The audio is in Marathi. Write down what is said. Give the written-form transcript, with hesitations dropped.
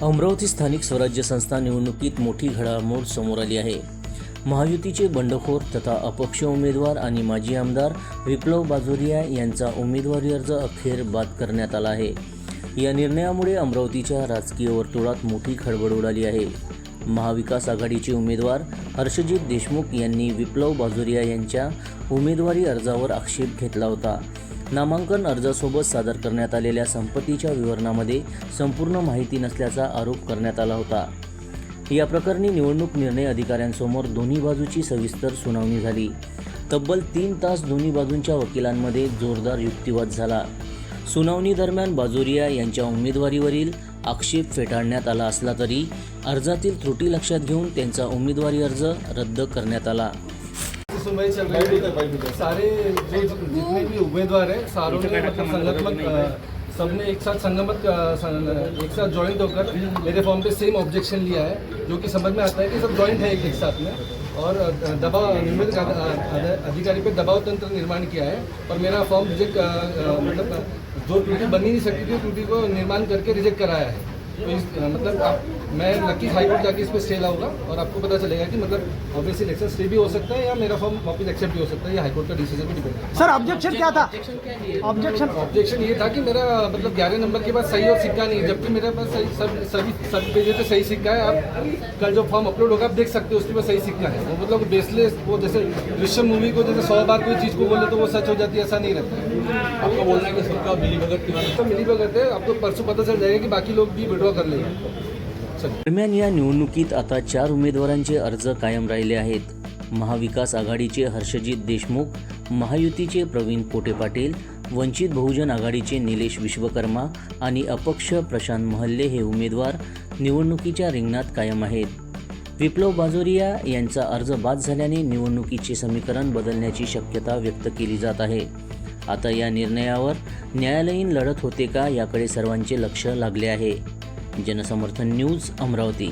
अमरावती स्थानिक स्वराज्य संस्था निवडणुकीत मोठी घडामोड समोर आली आहे। महायुतीचे बंडखोर तथा अपक्ष उमेदवार आणि माजी आमदार विप्लव बाजोरिया यांचा उमेदवारी अर्ज अखेर बाद करण्यात आला आहे। या निर्णयामुळे अमरावतीच्या राजकीय वर्तुळात मोठी खळबळ उडाली आहे। महाविकास आघाडीचे उमेदवार हर्षजित देशमुख यांनी विप्लव बाजोरिया यांच्या उमेदवारी अर्जावर आक्षेप घेतला होता। नामांकन अर्जासोबत सादर करण्यात आलेल्या संपत्तीच्या विवरणामध्ये संपूर्ण माहिती नसल्याचा आरोप करण्यात आला होता। या प्रकरणी निवडणूक निर्णय अधिकाऱ्यांसमोर दोन्ही बाजूची सविस्तर सुनावणी झाली। तब्बल 3 तास दोन्ही बाजूंच्या वकिलांमध्ये जोरदार युक्तिवाद झाला। सुनावणी दरम्यान बाजोरिया यांच्या उमेदवारीवरील आक्षेप फेटाळण्यात आला असला तरी अर्जातील त्रुटी लक्षात घेऊन त्यांचा उमेदवारी अर्ज रद्द करण्यात आला। सुनवाई चल रही है। सारे जो जितने भी उम्मीदवार हैं सारों ने मतलब संगठन सबने एक साथ ज्वाइंट होकर मेरे फॉर्म पे सेम ऑब्जेक्शन लिया है, जो कि समझ में आता है कि सब ज्वाइंट है एक साथ में और दबाव नियमित अधिकारी पे दबाव तंत्र निर्माण किया है और मेरा फॉर्म रिजेक्ट मतलब जो त्रुटि बन ही नहीं सकती थी त्रुटि को निर्माण करके रिजेक्ट कराया है। तो इस मतलब मैं नक्की हाईकोर्ट जाके इस पर स्टे लाऊंगा और आपको पता चलेगा कि मतलब ऑब्वियसली इलेक्शन स्टे भी हो सकता है या मेरा फॉर्म वापस एक्सेप्ट भी हो सकता है। ये हाईकोर्ट का डिसीजन भी डिपेंड है। सर ऑब्जेक्शन क्या था? ऑब्जेक्शन ये था कि मेरा मतलब 11 नंबर के बाद सही और सिक्का नहीं है, जबकि मेरे पास सभी पेजों पे सही सिक्का है। आप कल जो फॉर्म अपलोड होगा आप देख सकते हो उसके पास सही सिक्का है। वो मतलब बेसलेस, वो जैसे दृश्यम मूवी को जैसे 100 बार कोई चीज़ को बोले तो वो सच हो जाती है, ऐसा नहीं रहता है। आपको बोलना है कि सबका मिलीभगत की मिलीभगत है, आपको परसों पता चल जाएगा कि बाकी लोग भी विड्रॉ कर लेंगे। दरम्यान या निवडणुकीत आता 4 उमेदवारांचे अर्ज कायम राहिले आहेत। महाविकास आघाडीचे हर्षजित देशमुख, महायुतीचे प्रवीण पोटे पाटील, वंचित बहुजन आघाडीचे निलेश विश्वकर्मा आणि अपक्ष प्रशांत महल्ले हे उमेदवार निवडणुकीच्या रिंगणात कायम आहेत। विप्लव बाजोरिया यांचा अर्ज बाद झाल्याने निवडणुकीचे समीकरण बदलण्याची शक्यता व्यक्त केली जात आहे। आता या निर्णयावर न्यायालयीन लढत होते का याकडे सर्वांचे लक्ष लागले आहे। जनसमर्थन न्यूज, अमरावती।